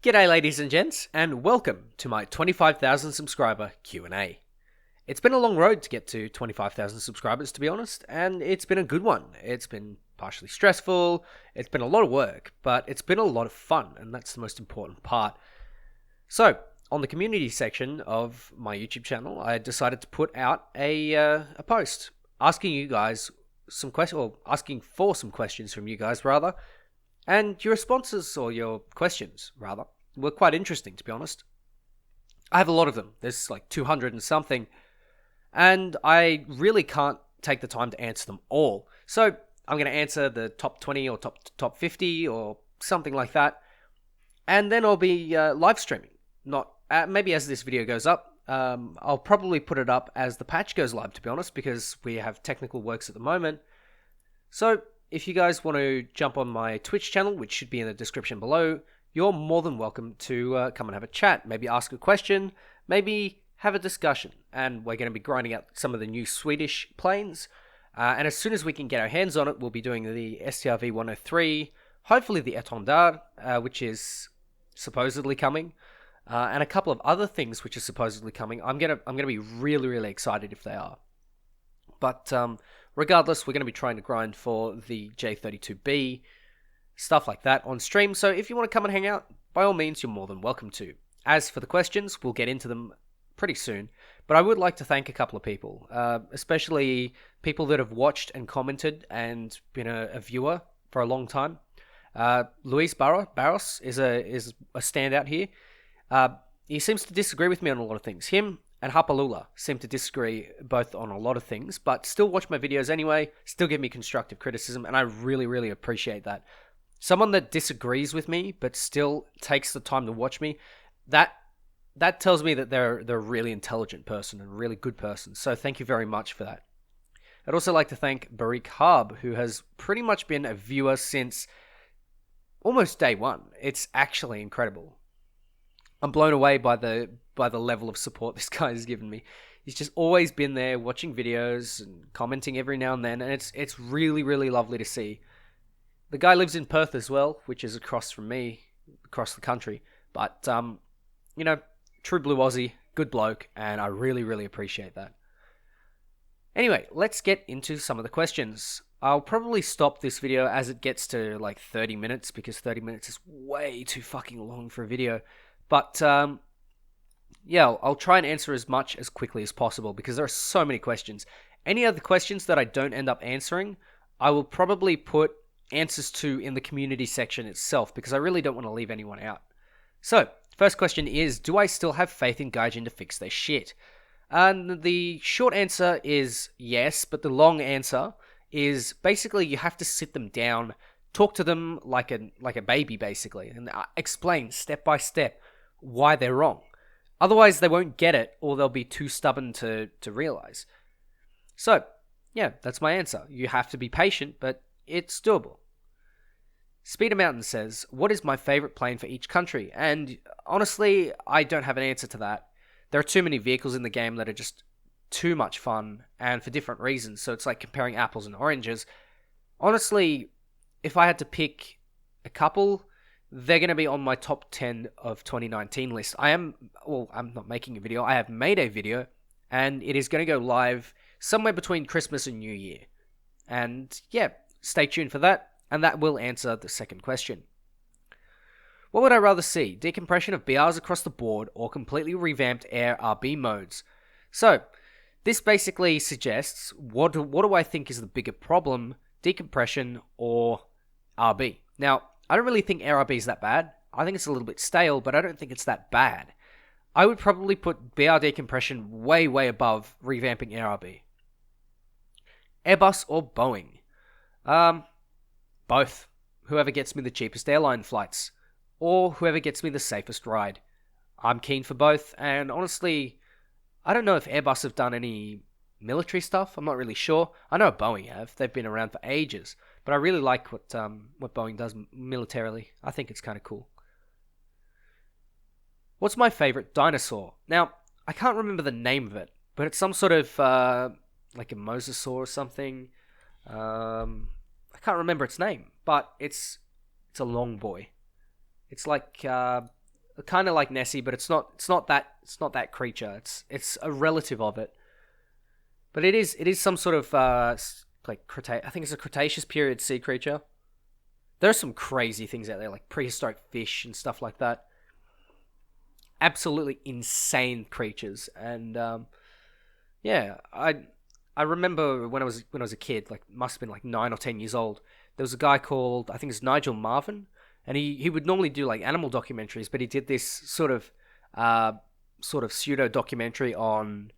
G'day ladies and gents, and welcome to my 25,000 subscriber Q&A. It's been a long road to get to 25,000 subscribers, to be honest, and it's been a good one. It's been partially stressful, it's been a lot of work, but it's been a lot of fun, and that's the most important part. So, on the community section of my YouTube channel, I decided to put out a post asking you guys some questions, or asking for some questions from you guys, rather. And your responses, or your questions, rather, were quite interesting, to be honest. I have a lot of them. There's like 200 and something. And I really can't take the time to answer them all. So I'm going to answer the top 20 or top 50 or something like that. And then I'll be live streaming. Not maybe as this video goes up. I'll probably put it up as the patch goes live, to be honest, because we have technical works at the moment. So if you guys want to jump on my Twitch channel, which should be in the description below, you're more than welcome to come and have a chat, maybe ask a question, maybe have a discussion. And we're going to be grinding out some of the new Swedish planes. And as soon as we can get our hands on it, we'll be doing the STRV 103, hopefully the Etendard, which is supposedly coming, and a couple of other things which are supposedly coming. I'm gonna be really excited if they are. But regardless, we're going to be trying to grind for the J32B, stuff like that on stream. So if you want to come and hang out, by all means, you're more than welcome to. As for the questions, we'll get into them pretty soon. But I would like to thank a couple of people, especially people that have watched and commented and been a viewer for a long time. Luis Barros is a standout here. He seems to disagree with me on a lot of things. Him and Hapalula seem to disagree both on a lot of things, but still watch my videos anyway, still give me constructive criticism, and I really appreciate that. Someone that disagrees with me, but still takes the time to watch me, that tells me that they're a really intelligent person and a really good person, so thank you very much for that. I'd also like to thank Barik Harb, who has pretty much been a viewer since almost day one. It's actually incredible. I'm blown away by the level of support this guy has given me. He's just always been there watching videos and commenting every now and then, and it's really lovely to see. The guy lives in Perth as well, which is across from me, across the country. But true blue Aussie, good bloke, and I really appreciate that. Anyway, let's get into some of the questions. I'll probably stop this video as it gets to like 30 minutes, because 30 minutes is way too fucking long for a video. But yeah, I'll try and answer as much as quickly as possible, because there are so many questions. Any other questions that I don't end up answering, I will probably put answers to in the community section itself, because I really don't want to leave anyone out. So, first question is, do I still have faith in Gaijin to fix their shit? And the short answer is yes, but the long answer is basically you have to sit them down, talk to them like a baby, basically, and explain step by step why they're wrong. Otherwise, they won't get it, or they'll be too stubborn to realize. So, yeah, that's my answer. You have to be patient, but it's doable. Speeder Mountain says, what is my favorite plane for each country? And honestly, I don't have an answer to that. There are too many vehicles in the game that are just too much fun, and for different reasons, so it's like comparing apples and oranges. Honestly, if I had to pick a couple, they're going to be on my top 10 of 2019 list. I'm not making a video. I have made a video, and it is going to go live somewhere between Christmas and New Year. And yeah, stay tuned for that, and that will answer the second question. What would I rather see? Decompression of BRs across the board, or completely revamped Air RB modes? So, this basically suggests, what do I think is the bigger problem, decompression or RB? Now, I don't really think Air RB is that bad. I think it's a little bit stale, but I don't think it's that bad. I would probably put BR decompression way above revamping Air RB. Airbus or Boeing? Both. Whoever gets me the cheapest airline flights, or whoever gets me the safest ride. I'm keen for both, and honestly, I don't know if Airbus have done any military stuff. I'm not really sure. I know Boeing have. They've been around for ages. But I really like what Boeing does militarily. I think it's kind of cool. What's my favorite dinosaur? Now, I can't remember the name of it, but it's some sort of like a mosasaur or something. I can't remember its name, but it's a long boy. It's like kind of like Nessie, but it's not that creature. It's a relative of it. But it is some sort of I think it's a Cretaceous period sea creature. There are some crazy things out there, like prehistoric fish and stuff like that. Absolutely insane creatures, and yeah, I remember when I was a kid, like must have been like 9 or 10 years old. There was a guy called, I think it's Nigel Marvin, and he would normally do like animal documentaries, but he did this sort of pseudo documentary on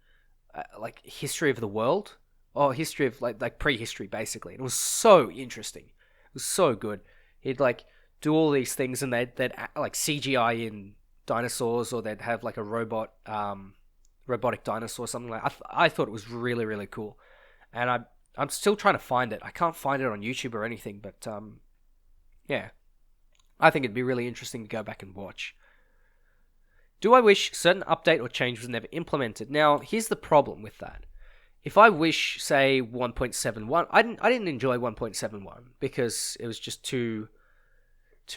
like history of the world, or history of like prehistory basically. And it was so interesting. It was so good. He'd like do all these things, and they'd like CGI in dinosaurs, or they'd have like a robotic dinosaur or something like. I thought it was really really cool, and I'm still trying to find it. I can't find it on YouTube or anything, but yeah, I think it'd be really interesting to go back and watch. Do I wish certain update or change was never implemented? Now, here's the problem with that. If I wish, say, 1.71, I didn't enjoy 1.71 because it was just too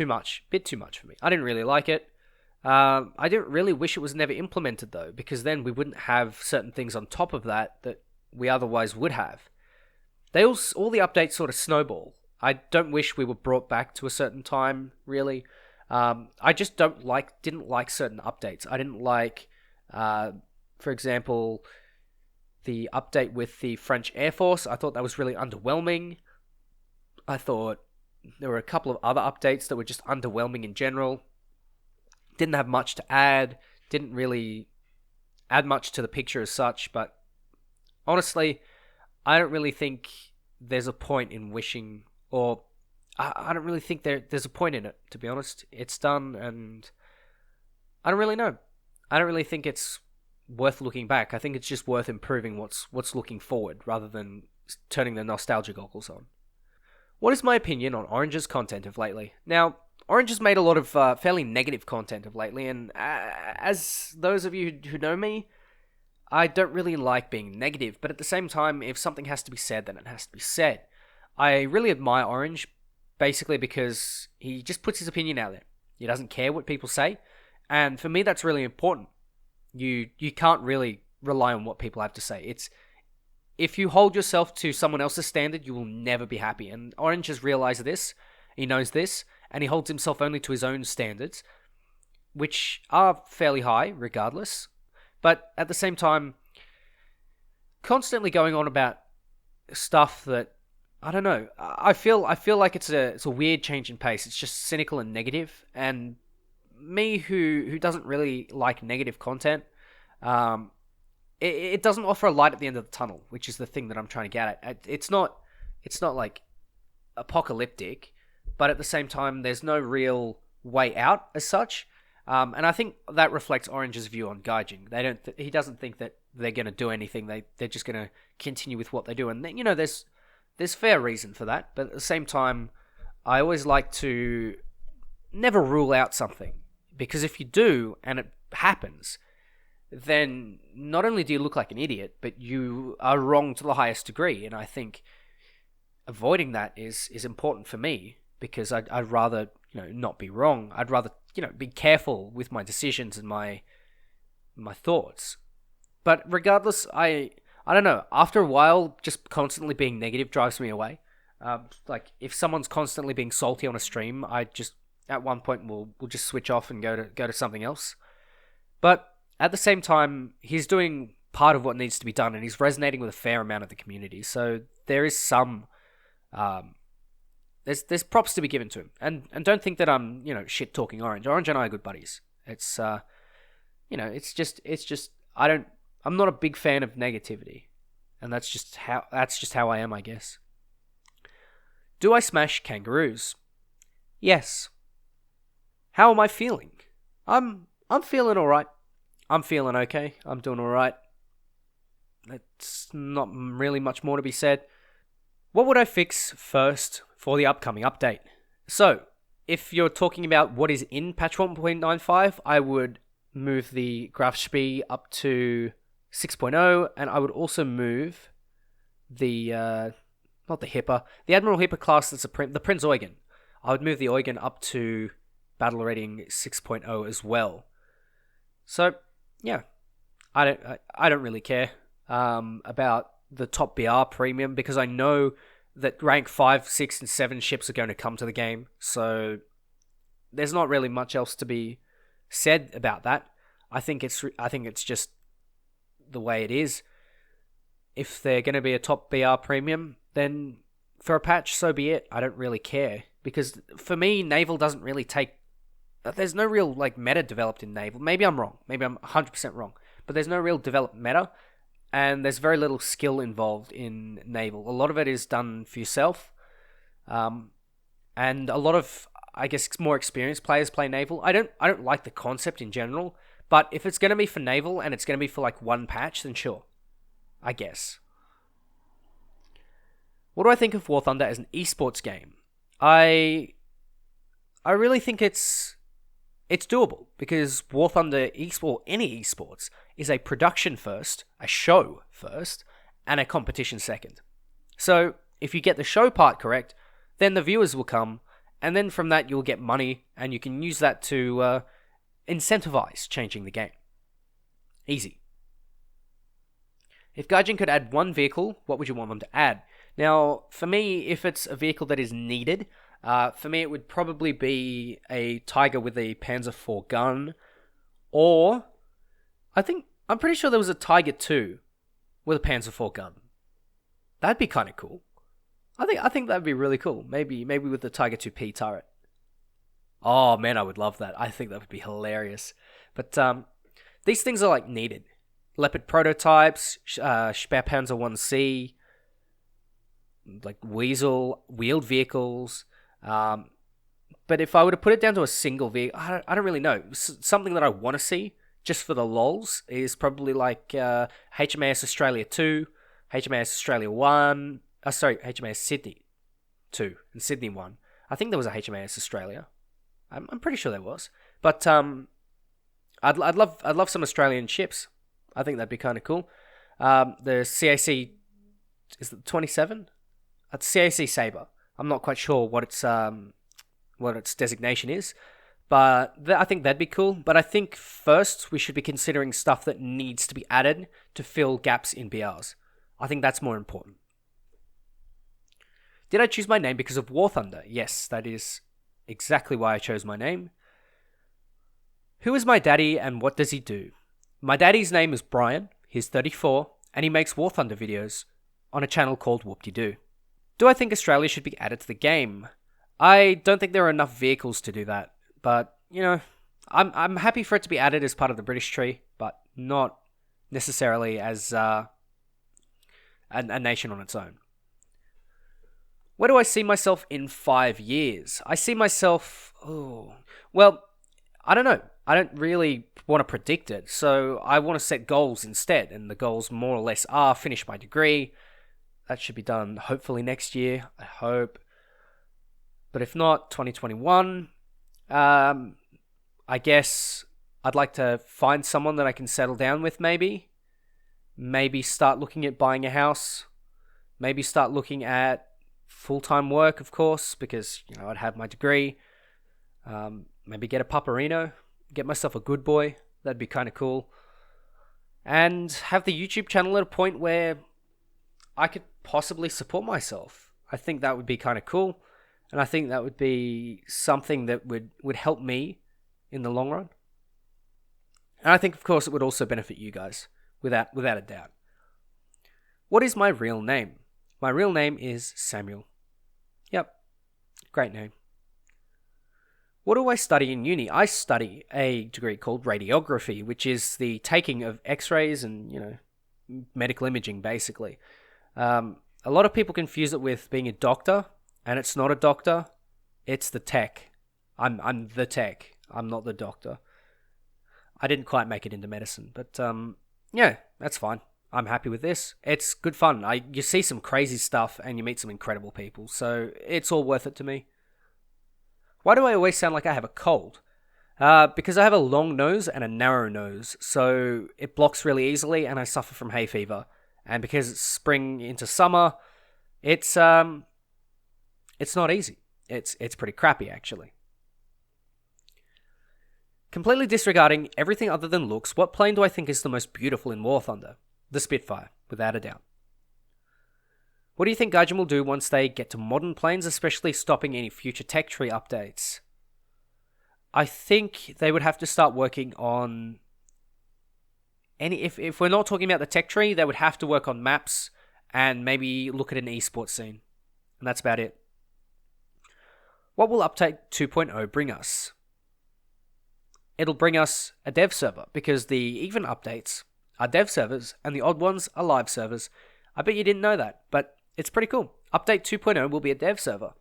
much, bit too much for me. I didn't really like it. I didn't really wish it was never implemented though, because then we wouldn't have certain things on top of that we otherwise would have. All the updates sort of snowball. I don't wish we were brought back to a certain time, really. I just didn't like certain updates. I didn't like, for example, the update with the French Air Force. I thought that was really underwhelming. I thought there were a couple of other updates that were just underwhelming in general. Didn't have much to add. Didn't really add much to the picture as such. But honestly, I don't really think there's a point in wishing, or I don't really think there's a point in it, to be honest. It's done, and I don't really know. I don't really think it's worth looking back. I think it's just worth improving what's looking forward, rather than turning the nostalgia goggles on. What is my opinion on Orange's content of lately? Now, Orange has made a lot of fairly negative content of lately, and as those of you who know me, I don't really like being negative, but at the same time, if something has to be said, then it has to be said. I really admire Orange, basically because he just puts his opinion out there. He doesn't care what people say, and for me that's really important. You can't really rely on what people have to say. If you hold yourself to someone else's standard, you will never be happy, and Orange has realized this, he knows this, and he holds himself only to his own standards, which are fairly high regardless, but at the same time, constantly going on about stuff that, I don't know. I feel like it's a weird change in pace. It's just cynical and negative. And me, who doesn't really like negative content, it doesn't offer a light at the end of the tunnel, which is the thing that I'm trying to get at. It's not like apocalyptic, but at the same time, there's no real way out as such. And I think that reflects Orange's view on gaijin. He doesn't think that they're going to do anything. They're just going to continue with what they do. And there's fair reason for that, but at the same time, I always like to never rule out something, because if you do and it happens, then not only do you look like an idiot, but you are wrong to the highest degree. And I think avoiding that is important for me, because I'd rather not be wrong. I'd rather be careful with my decisions and my thoughts. But regardless, I don't know. After a while, just constantly being negative drives me away. Like if someone's constantly being salty on a stream, I just at one point we'll just switch off and go to something else. But at the same time, he's doing part of what needs to be done, and he's resonating with a fair amount of the community. So there is some there's props to be given to him, and don't think that I'm shit talking Orange. Orange and I are good buddies. It's it's just I'm not a big fan of negativity, and that's just how I am, I guess. Do I smash kangaroos? Yes. How am I feeling? I'm feeling all right. I'm feeling okay. I'm doing all right. It's not really much more to be said. What would I fix first for the upcoming update? So, if you're talking about what is in patch 1.95, I would move the Grafspee up to 6.0, and I would also move the not the Hipper, the Admiral Hipper class that's the Prinz Eugen. I would move the Eugen up to battle rating 6.0 as well. So yeah, I don't really care about the top BR premium because I know that rank 5, 6, and 7 ships are going to come to the game. So there's not really much else to be said about that. I think it's just the way it is. If they're going to be a top BR premium, then for a patch, so be it. I don't really care because for me, Naval doesn't really take. There's no real like meta developed in Naval. Maybe I'm wrong. Maybe I'm 100% wrong. But there's no real developed meta, and there's very little skill involved in Naval. A lot of it is done for yourself, and a lot of I guess more experienced players play Naval. I don't like the concept in general, but if it's going to be for Naval and it's going to be for like one patch, then sure, I guess. What do I think of War Thunder as an esports game? I really think it's doable because War Thunder any esports is a production first, a show first, and a competition second. So if you get the show part correct, then the viewers will come, and then from that you'll get money, and you can use that to incentivize changing the game. Easy. If Gaijin could add one vehicle, what would you want them to add? Now, for me, if it's a vehicle that is needed, for me it would probably be a Tiger with a Panzer IV gun, or I'm pretty sure there was a Tiger 2 with a Panzer IV gun. That'd be kind of cool. I think that'd be really cool. Maybe with the Tiger 2P turret. Oh man, I would love that. I think that would be hilarious. But these things are like needed. Leopard prototypes, Sperrpanzer 1C, like Weasel, wheeled vehicles. But if I were to put it down to a single vehicle, I don't really know. Something that I want to see, just for the lols, is probably like HMAS Australia 2, HMAS Australia 1, HMAS Sydney 2, and Sydney 1. I think there was a HMAS Australia. I'm pretty sure there was. But I'd love some Australian ships. I think that'd be kind of cool. The CAC, is it 27? It's CAC Sabre. I'm not quite sure what its designation is, but I think that'd be cool. But I think first we should be considering stuff that needs to be added to fill gaps in BRs. I think that's more important. Did I choose my name because of War Thunder? Yes, that is exactly why I chose my name. Who is my daddy and what does he do? My daddy's name is Brian, he's 34, and he makes War Thunder videos on a channel called Whoop-De-Doo. Do I think Australia should be added to the game? I don't think there are enough vehicles to do that, but, you know, I'm happy for it to be added as part of the British tree, but not necessarily as a nation on its own. Where do I see myself in 5 years? I see myself... well, I don't know. I don't really want to predict it, so I want to set goals instead, and the goals more or less are finish my degree. That should be done hopefully next year, I hope. But if not, 2021. I guess I'd like to find someone that I can settle down with, maybe. Maybe start looking at buying a house. Maybe start looking at full-time work, of course, because, you know, I'd have my degree. Maybe get a Paparino. Get myself a good boy. That'd be kind of cool. And have the YouTube channel at a point where I could possibly support myself. I think that would be kind of cool. And I think that would be something that would help me in the long run. And I think, of course, it would also benefit you guys, without a doubt. What is my real name? My real name is Samuel. Yep. Great name. What do I study in uni? I study a degree called radiography, which is the taking of x-rays and, you know, medical imaging, basically. A lot of people confuse it with being a doctor, and it's not a doctor. It's the tech. I'm the tech. I'm not the doctor. I didn't quite make it into medicine, but yeah, that's fine. I'm happy with this. It's good fun. You see some crazy stuff, and you meet some incredible people, so it's all worth it to me. Why do I always sound like I have a cold? Because I have a long nose and a narrow nose, so it blocks really easily, and I suffer from hay fever. And because it's spring into summer, it's not easy. It's pretty crappy, actually. Completely disregarding everything other than looks, what plane do I think is the most beautiful in War Thunder? The Spitfire, without a doubt. What do you think Gaijin will do once they get to modern planes, especially stopping any future tech tree updates? I think they would have to start working on if we're not talking about the tech tree, they would have to work on maps and maybe look at an esports scene. And that's about it. What will update 2.0 bring us? It'll bring us a dev server, because the even updates are dev servers and the odd ones are live servers. I bet you didn't know that, but it's pretty cool. Update 2.0 will be a dev server.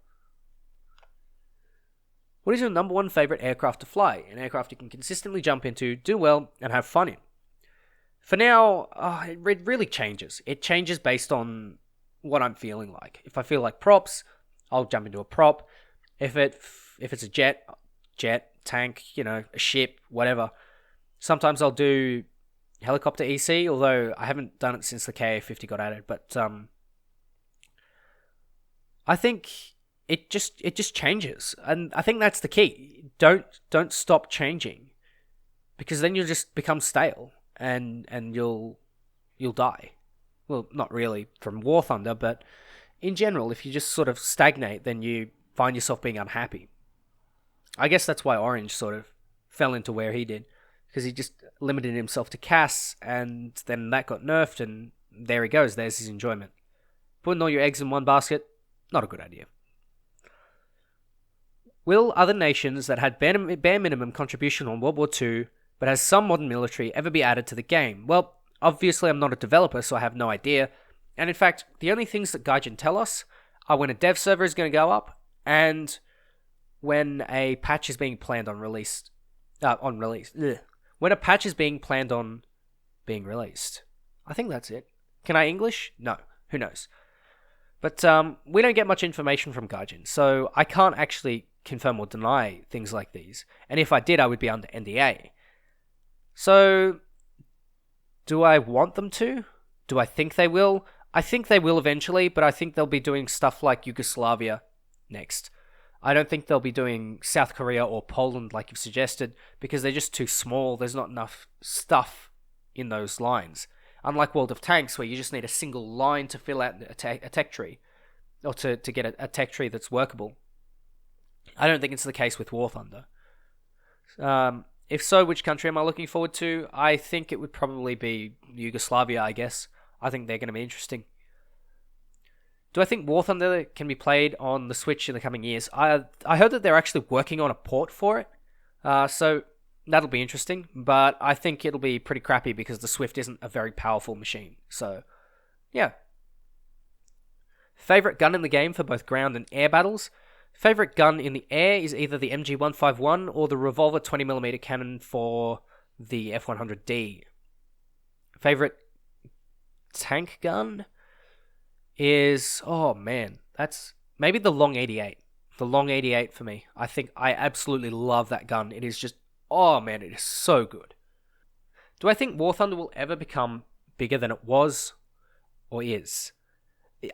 What is your number one favorite aircraft to fly? An aircraft you can consistently jump into, do well, and have fun in. For now, it really changes. It changes based on what I'm feeling like. If I feel like props, I'll jump into a prop. If it's a jet, tank, a ship, whatever. Sometimes I'll do helicopter EC, although I haven't done it since the KA-50 got added. But I think it just changes, and I think that's the key. Don't stop changing, because then you'll just become stale. And you'll die. Well, not really from War Thunder, but in general, if you just sort of stagnate, then you find yourself being unhappy. I guess that's why Orange sort of fell into where he did, because he just limited himself to CAS, and then that got nerfed, and there he goes. There's his enjoyment. Putting all your eggs in one basket, not a good idea. Will other nations that had bare minimum contribution on World War II but has some modern military ever be added to the game? Well, obviously I'm not a developer, so I have no idea. And in fact, the only things that Gaijin tell us are when a dev server is going to go up, and when a patch is being planned on release. When a patch is being planned on being released. I think that's it. Can I English? No. Who knows? But we don't get much information from Gaijin, so I can't actually confirm or deny things like these. And if I did, I would be under NDA. So, do I want them to? Do I think they will? I think they will eventually, but I think they'll be doing stuff like Yugoslavia next. I don't think they'll be doing South Korea or Poland like you've suggested, because they're just too small. There's not enough stuff in those lines. Unlike World of Tanks, where you just need a single line to fill out a tech tree, or to get a tech tree that's workable. I don't think it's the case with War Thunder. If so, which country am I looking forward to? I think it would probably be Yugoslavia, I guess. I think they're going to be interesting. Do I think War Thunder can be played on the Switch in the coming years? I heard that they're actually working on a port for it. So that'll be interesting. But I think it'll be pretty crappy because the Swift isn't a very powerful machine. So, yeah. Favorite gun in the game for both ground and air battles? Favorite gun in the air is either the MG151 or the revolver 20mm cannon for the F100D. Favorite tank gun is, that's maybe the Long 88. The Long 88 for me. I think I absolutely love that gun. It is just, it is so good. Do I think War Thunder will ever become bigger than it was or is?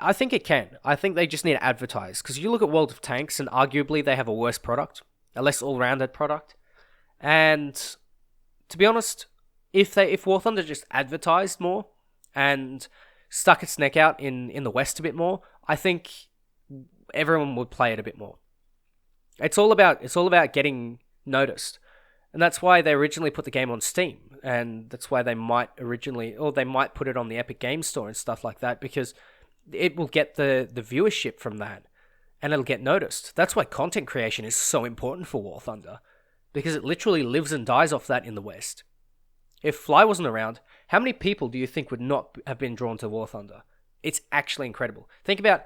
I think it can. I think they just need to advertise. Because you look at World of Tanks, and arguably they have a worse product. A less all-rounded product. And to be honest, if War Thunder just advertised more and stuck its neck out in the West a bit more, I think everyone would play it a bit more. It's all about getting noticed. And that's why they originally put the game on Steam. And that's why they might put it on the Epic Games Store and stuff like that, because it will get the viewership from that, and it'll get noticed. That's why content creation is so important for War Thunder, because it literally lives and dies off that in the West. If Fly wasn't around, how many people do you think would not have been drawn to War Thunder? It's actually incredible. Think about,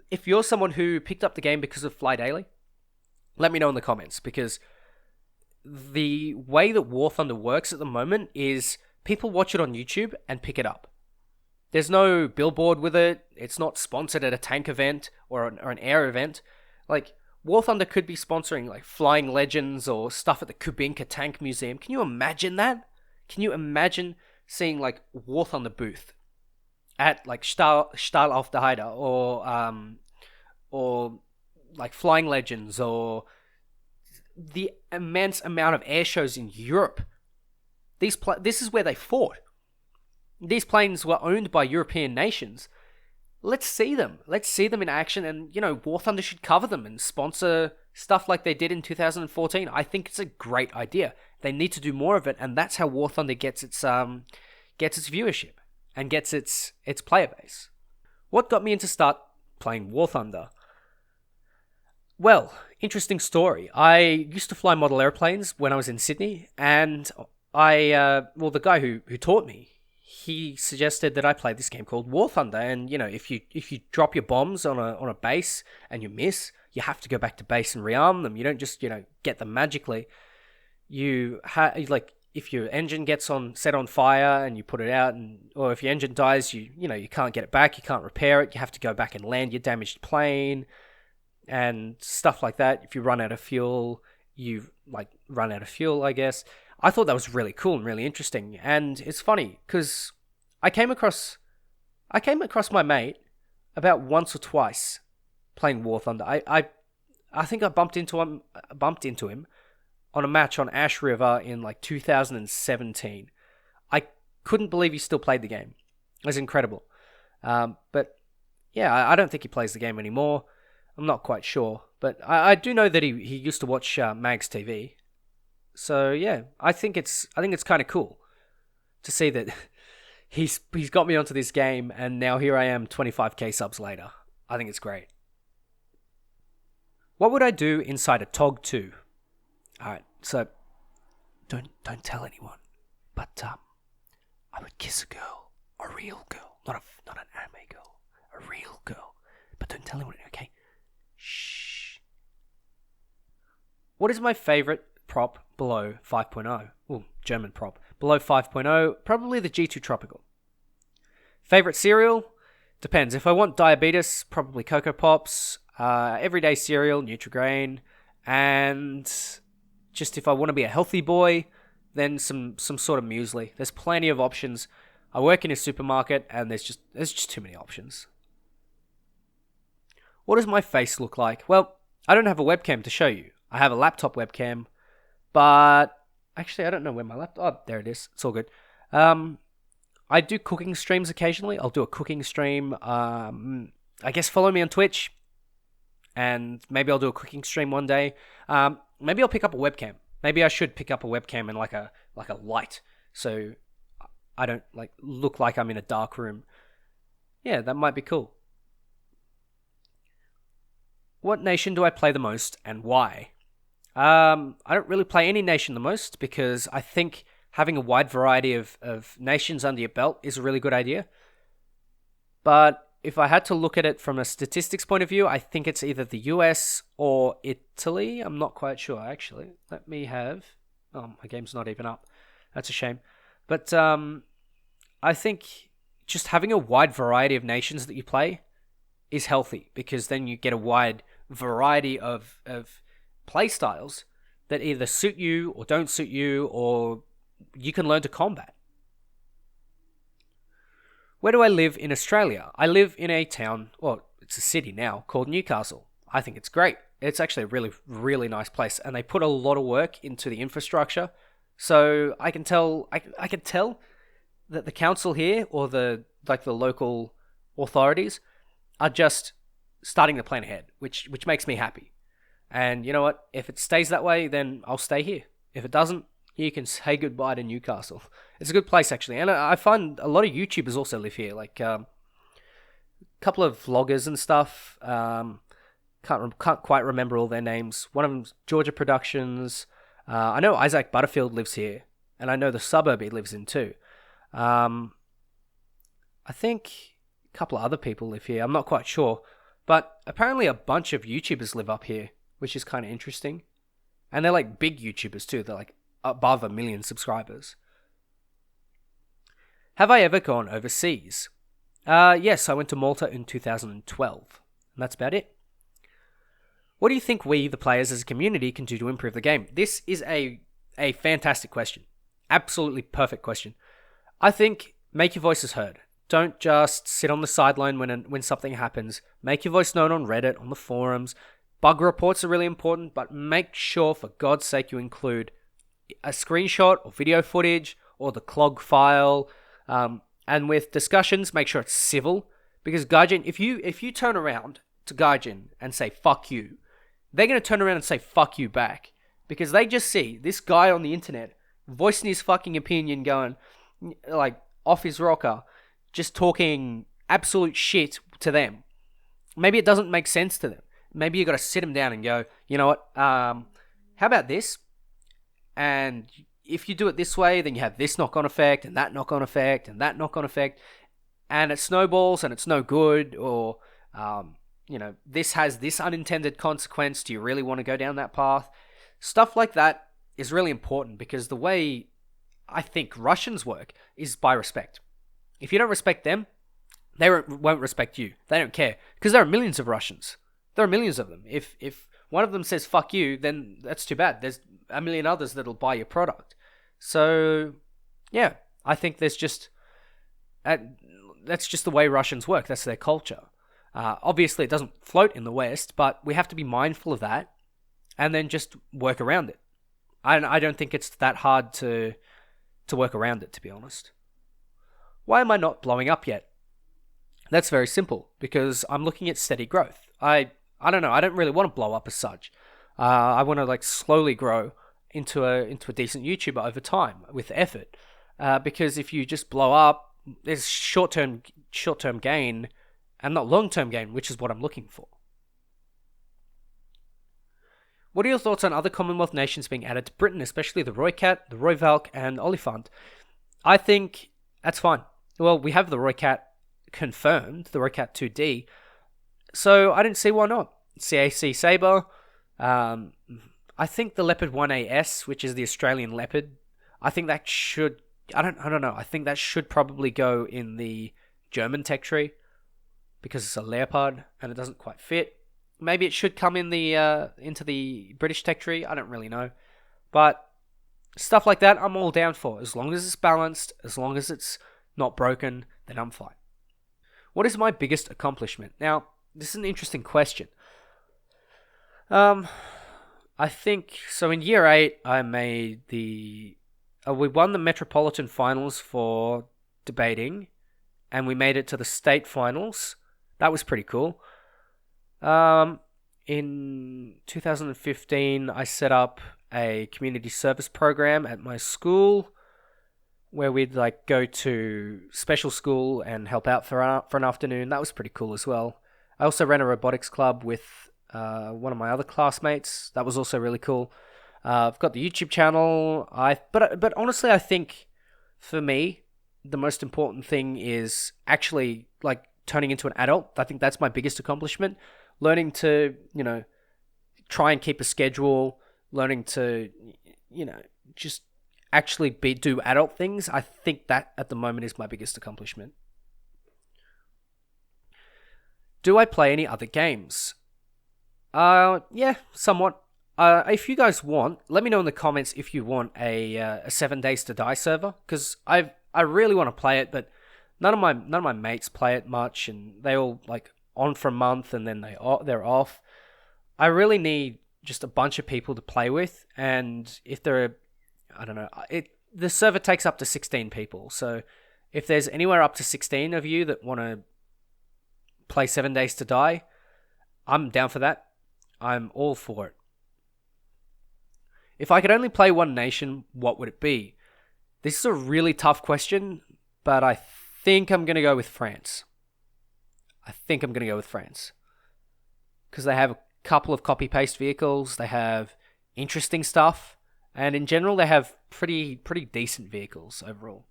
if you're someone who picked up the game because of Fly Daily, let me know in the comments, because the way that War Thunder works at the moment is people watch it on YouTube and pick it up. There's no billboard with it. It's not sponsored at a tank event or an air event. Like, War Thunder could be sponsoring like Flying Legends or stuff at the Kubinka Tank Museum. Can you imagine that? Can you imagine seeing like War Thunder booth at like Stahl auf der Heide or like Flying Legends or the immense amount of air shows in Europe. This is where they fought. These planes were owned by European nations. Let's see them. Let's see them in action, and War Thunder should cover them and sponsor stuff like they did in 2014. I think it's a great idea. They need to do more of it, and that's how War Thunder gets its viewership and gets its player base. What got me into start playing War Thunder? Well, interesting story. I used to fly model airplanes when I was in Sydney, and the guy who taught me, he suggested that I play this game called War Thunder, and if you drop your bombs on a base and you miss, you have to go back to base and rearm them. You don't just get them magically. If your engine gets set on fire and you put it out, or if your engine dies, you can't get it back, you can't repair it, you have to go back and land your damaged plane and stuff like that. If you run out of fuel, I guess. I thought that was really cool and really interesting. And it's funny because I came across my mate about once or twice playing War Thunder. I think I bumped into him on a match on Ash River in 2017. I couldn't believe he still played the game. It was incredible. But yeah, I don't think he plays the game anymore. I'm not quite sure, but I do know that he used to watch Mags TV. So yeah, I think it's kind of cool to see that he's got me onto this game, and now here I am 25k subs later. I think it's great. What would I do inside a TOG 2? Alright, so don't tell anyone, but I would kiss a girl, a real girl, not an anime girl, a real girl. But don't tell anyone, okay? Shh. What is my favorite prop below 5.0? Well, German prop. Below 5.0, probably the G2 Tropical. Favorite cereal? Depends. If I want diabetes, probably Cocoa Pops. Everyday cereal, Nutri-Grain. And just if I want to be a healthy boy, then some sort of muesli. There's plenty of options. I work in a supermarket, and there's just too many options. What does my face look like? Well, I don't have a webcam to show you. I have a laptop webcam, but actually I don't know where my laptop... Oh, there it is. It's all good. I do cooking streams occasionally. I'll do a cooking stream. I guess follow me on Twitch, and maybe I'll do a cooking stream one day. Maybe I'll pick up a webcam. Maybe I should pick up a webcam and like a light, so I don't look like I'm in a dark room. Yeah, that might be cool. What nation do I play the most, and why? I don't really play any nation the most, because I think having a wide variety of nations under your belt is a really good idea. But if I had to look at it from a statistics point of view, I think it's either the US or Italy. I'm not quite sure, actually. Let me have... Oh, my game's not even up. That's a shame. But I think just having a wide variety of nations that you play is healthy, because then you get a wide variety of play styles that either suit you or don't suit you, or you can learn to combat. Where do I live in Australia? I live in a town, well, it's a city now, called Newcastle. I think it's great. It's actually a really, really nice place, and they put a lot of work into the infrastructure. So I can tell that the council here, or the local authorities, are just starting to plan ahead, which makes me happy. And you know what? If it stays that way, then I'll stay here. If it doesn't, you can say goodbye to Newcastle. It's a good place, actually. And I find a lot of YouTubers also live here. A couple of vloggers and stuff. Can't quite remember all their names. One of them's Georgia Productions. I know Isaac Butterfield lives here. And I know the suburb he lives in too. I think a couple of other people live here. I'm not quite sure. But apparently a bunch of YouTubers live up here, which is kind of interesting. And they're big YouTubers too. They're above 1 million subscribers. Have I ever gone overseas? Yes, I went to Malta in 2012. And that's about it. What do you think we, the players as a community, can do to improve the game? This is a fantastic question. Absolutely perfect question. I think make your voices heard. Don't just sit on the sideline when something happens. Make your voice known on Reddit, on the forums. Bug reports are really important, but make sure, for God's sake, you include a screenshot or video footage or the clog file. And with discussions, make sure it's civil. Because Gaijin, if you turn around to Gaijin and say, fuck you, they're going to turn around and say, fuck you back. Because they just see this guy on the internet voicing his fucking opinion, going, like, off his rocker, just talking absolute shit to them. Maybe it doesn't make sense to them. Maybe you got to sit them down and go, you know what, how about this? And if you do it this way, then you have this knock-on effect, and that knock-on effect, and that knock-on effect, and it snowballs, and it's no good, or, this has this unintended consequence. Do you really want to go down that path? Stuff like that is really important, because the way I think Russians work is by respect. If you don't respect them, they won't respect you. They don't care, because there are millions of Russians. There are millions of them. If one of them says fuck you, then that's too bad. There's a million others that'll buy your product. So, yeah, I think that's just the way Russians work. That's their culture. Obviously, it doesn't float in the West, but we have to be mindful of that and then just work around it. I don't think it's that hard to work around it, to be honest. Why am I not blowing up yet? That's very simple, because I'm looking at steady growth. I don't know. I don't really want to blow up as such. I want to slowly grow into a decent YouTuber over time with effort. Because if you just blow up, there's short-term gain and not long-term gain, which is what I'm looking for. What are your thoughts on other Commonwealth nations being added to Britain, especially the Roycat, the Royvalk, and Oliphant? I think that's fine. Well, we have the Roycat confirmed, the Roycat 2D, so I didn't see why not. CAC Sabre, I think the Leopard 1AS, which is the Australian Leopard, I think that should, I don't know, I think that should probably go in the German tech tree, because it's a Leopard and it doesn't quite fit. Maybe it should come in the into the British tech tree, I don't really know. But stuff like that, I'm all down for. As long as it's balanced, as long as it's not broken, then I'm fine. What is my biggest accomplishment? Now, this is an interesting question. I think, so in year 8, I made we won the Metropolitan Finals for debating, and we made it to the state finals. That was pretty cool. In 2015, I set up a community service program at my school, where we'd go to special school and help out for an afternoon. That was pretty cool as well. I also ran a robotics club with one of my other classmates. That was also really cool. I've got the YouTube channel. But honestly, I think for me, the most important thing is actually turning into an adult. I think that's my biggest accomplishment. Learning to, try and keep a schedule. Learning to, just actually do adult things. I think that at the moment is my biggest accomplishment. Do I play any other games? Yeah, somewhat. If you guys want, let me know in the comments if you want a 7 Days to Die server, because I really want to play it, but none of my mates play it much, and they all on for a month and then they're off. I really need just a bunch of people to play with, and if there are, I don't know, the server takes up to 16 people, so if there's anywhere up to 16 of you that want to play 7 Days to Die, I'm down for that. I'm all for it. If I could only play one nation, what would it be? This is a really tough question, but I think I'm going to go with France. Because they have a couple of copy-paste vehicles, they have interesting stuff, and in general they have pretty decent vehicles overall.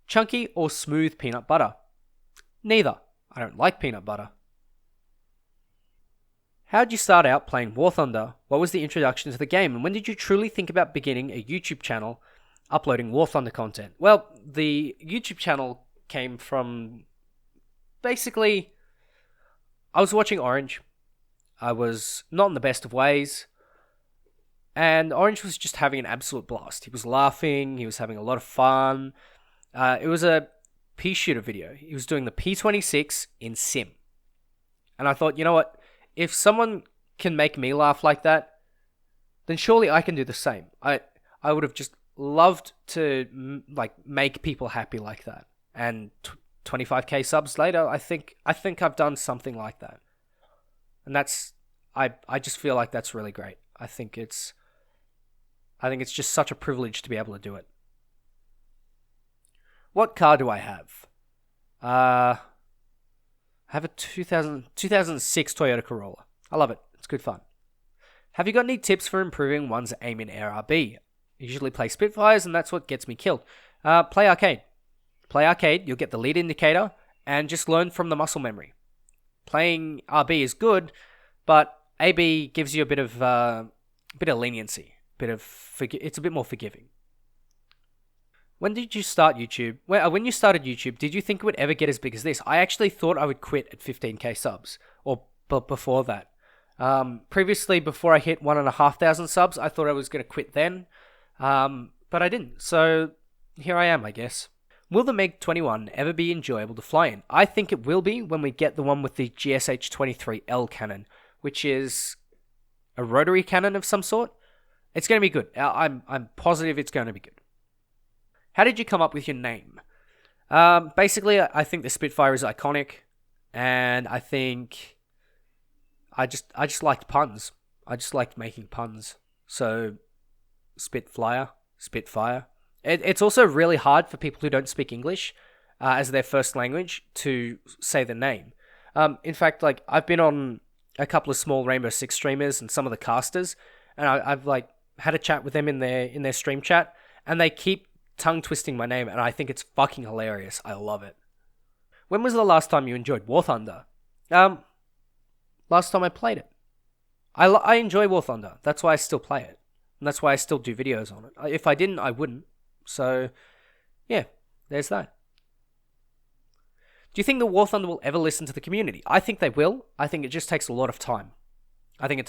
Chunky or smooth peanut butter? Neither. I don't like peanut butter. How did you start out playing War Thunder? What was the introduction to the game? And when did you truly think about beginning a YouTube channel uploading War Thunder content? Well, the YouTube channel came from, basically, I was watching Orange. I was not in the best of ways. And Orange was just having an absolute blast. He was laughing. He was having a lot of fun. It was a pea shooter video. He was doing the P26 in Sim. And I thought, you know what? If someone can make me laugh like that, then surely I can do the same. I would have just loved to like make people happy like that. And 25k subs later, I think I've done something like that. And that's I just feel like that's really great. I think it's just such a privilege to be able to do it. What car do I have? I have a 2006 Toyota Corolla. I love it. It's good fun. Have you got any tips for improving one's aim in ARB? I usually play Spitfires, and that's what gets me killed. Play arcade. Play arcade, you'll get the lead indicator, and just learn from the muscle memory. Playing RB is good, but AB gives you a bit of leniency. It's a bit more forgiving. When did you start YouTube? When you started YouTube, did you think it would ever get as big as this? I actually thought I would quit at 15k subs, or before that. Previously, before I hit 1,500 subs, I thought I was going to quit then, but I didn't. So here I am, I guess. Will the Meg 21 ever be enjoyable to fly in? I think it will be when we get the one with the GSH-23L cannon, which is a rotary cannon of some sort. It's going to be good. I'm positive it's going to be good. How did you come up with your name? Basically, I think the Spitfire is iconic, and I think I just liked puns. I just liked making puns. So, Spitfire. It's also really hard for people who don't speak English as their first language to say the name. In fact, like I've been on a couple of small Rainbow Six streamers and some of the casters, and I've like had a chat with them in their stream chat, and they keep tongue twisting my name, and I think it's fucking hilarious. I love it. When was the last time you enjoyed War Thunder? Last time I played it. I enjoy War Thunder. That's why I still play it. And that's why I still do videos on it. If I didn't, I wouldn't. So, yeah, there's that. Do you think the War Thunder will ever listen to the community? I think they will. I think it just takes a lot of time. And I think it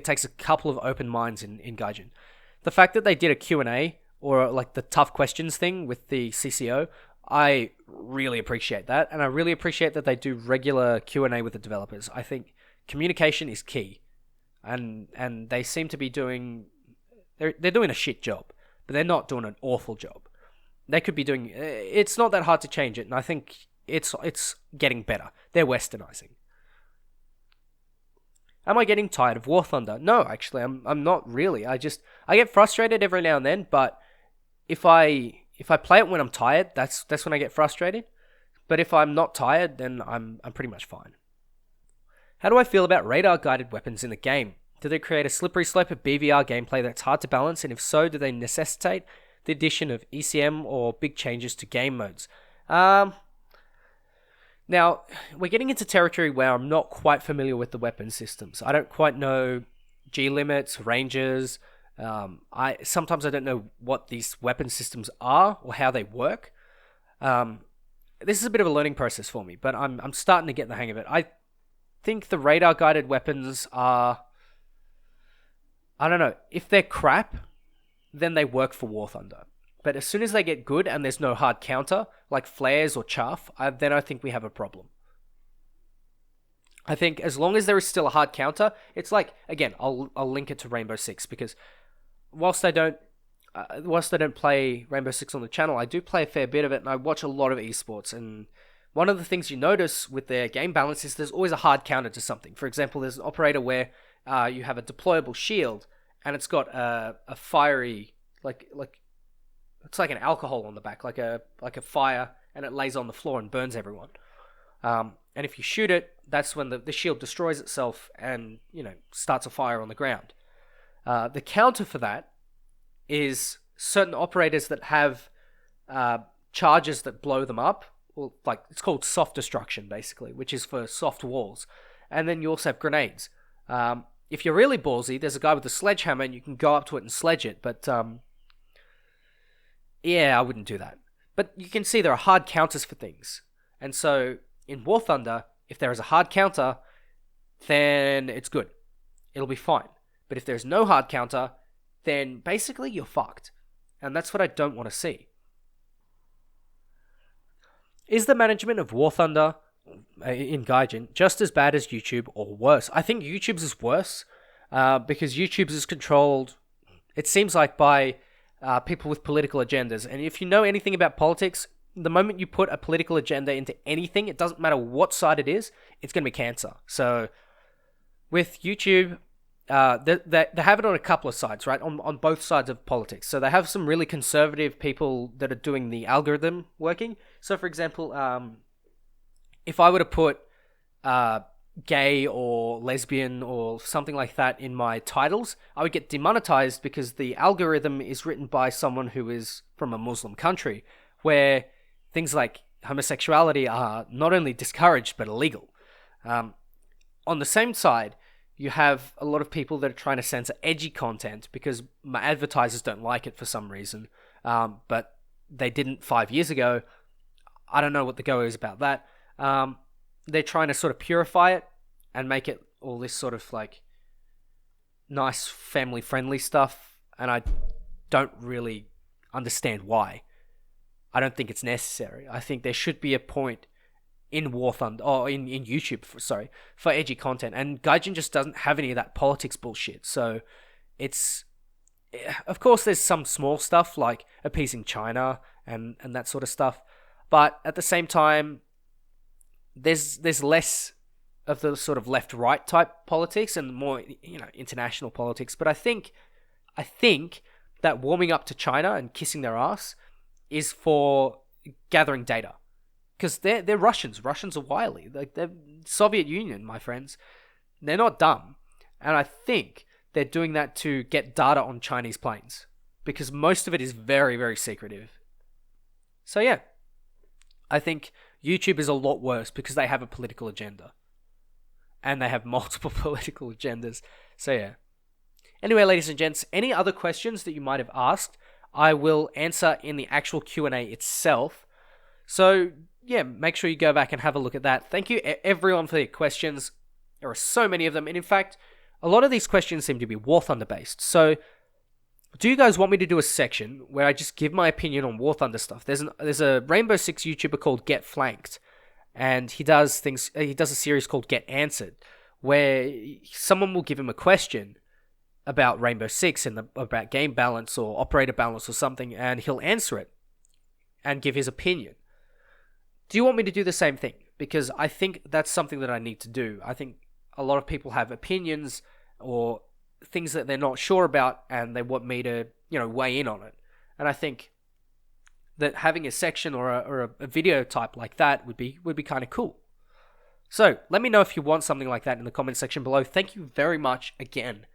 takes a couple of open minds in Gaijin. The fact that they did a Q&A, or like the tough questions thing with the CCO, I really appreciate that. And I really appreciate that they do regular Q&A with the developers. I think communication is key. And they seem to be doing... They're doing a shit job, but they're not doing an awful job. They could be doing... It's not that hard to change it, and I think it's getting better. They're westernizing. Am I getting tired of War Thunder? No, actually, I'm not really. I get frustrated every now and then, but if I play it when I'm tired, that's when I get frustrated. But if I'm not tired, then I'm pretty much fine. How do I feel about radar-guided weapons in the game? Do they create a slippery slope of BVR gameplay that's hard to balance, and if so, do they necessitate the addition of ECM or big changes to game modes? Now, we're getting into territory where I'm not quite familiar with the weapon systems. I don't quite know G limits, ranges. Sometimes I don't know what these weapon systems are or how they work. This is a bit of a learning process for me, but I'm starting to get the hang of it. I think the radar-guided weapons are... I don't know. If they're crap, then they work for War Thunder. But as soon as they get good and there's no hard counter, like flares or chaff, then I think we have a problem. I think as long as there is still a hard counter, it's like, again, I'll link it to Rainbow Six, because whilst I don't play Rainbow Six on the channel, I do play a fair bit of it, and I watch a lot of esports. And one of the things you notice with their game balance is there's always a hard counter to something. For example, there's an operator where you have a deployable shield, and it's got a fiery, like it's like an alcohol on the back, like a fire, and it lays on the floor and burns everyone. And if you shoot it, that's when the shield destroys itself and starts a fire on the ground. The counter for that is certain operators that have charges that blow them up. Well, like it's called soft destruction, basically, which is for soft walls. And then you also have grenades. If you're really ballsy, there's a guy with a sledgehammer and you can go up to it and sledge it. But yeah, I wouldn't do that. But you can see there are hard counters for things. And so in War Thunder, if there is a hard counter, then it's good. It'll be fine. But if there's no hard counter, then basically you're fucked. And that's what I don't want to see. Is the management of War Thunder in Gaijin, just as bad as YouTube or worse. I think YouTube's is worse because YouTube's is controlled, it seems like, by people with political agendas. And if you know anything about politics, the moment you put a political agenda into anything, it doesn't matter what side it is, it's going to be cancer. So with YouTube, they have it on a couple of sides, right? On both sides of politics. So they have some really conservative people that are doing the algorithm working. So for example, if I were to put gay or lesbian or something like that in my titles, I would get demonetized because the algorithm is written by someone who is from a Muslim country, where things like homosexuality are not only discouraged but illegal. On the same side, you have a lot of people that are trying to censor edgy content because my advertisers don't like it for some reason, but they didn't 5 years ago. I don't know what the go is about that. They're trying to sort of purify it and make it all this sort of like nice family-friendly stuff, and I don't really understand why. I don't think it's necessary. I think there should be a point in War Thunder, or in YouTube, for edgy content, and Gaijin just doesn't have any of that politics bullshit. So it's, of course, there's some small stuff like appeasing China and that sort of stuff, but at the same time, there's less of the sort of left-right type politics and more, international politics. But I think that warming up to China and kissing their ass is for gathering data, because they're Russians. Russians are wily. Like, they're Soviet Union, my friends. They're not dumb, and I think they're doing that to get data on Chinese planes, because most of it is very, very secretive. So yeah, I think YouTube is a lot worse because they have a political agenda. And they have multiple political agendas. So yeah. Anyway, ladies and gents, any other questions that you might have asked, I will answer in the actual Q&A itself. So yeah, make sure you go back and have a look at that. Thank you everyone for your questions. There are so many of them. And in fact, a lot of these questions seem to be War Thunder based. So do you guys want me to do a section where I just give my opinion on War Thunder stuff? There's a Rainbow Six YouTuber called Get Flanked, and he does a series called Get Answered, where someone will give him a question about Rainbow Six and about game balance or operator balance or something, and he'll answer it and give his opinion. Do you want me to do the same thing? Because I think that's something that I need to do. I think a lot of people have opinions or things that they're not sure about, and they want me to, weigh in on it. And I think that having a section or a video type like that would be kind of cool. So let me know if you want something like that in the comment section below. Thank you very much again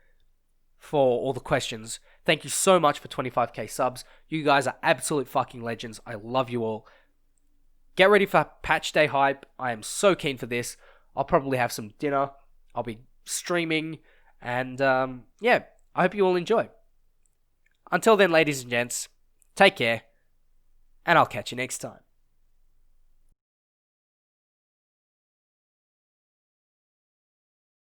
for all the questions. Thank you so much for 25k subs. You guys are absolute fucking legends. I love you all. Get ready for patch day hype. I am so keen for this. I'll probably have some dinner. I'll be streaming. And yeah, I hope you all enjoy. Until then, ladies and gents, take care. And I'll catch you next time.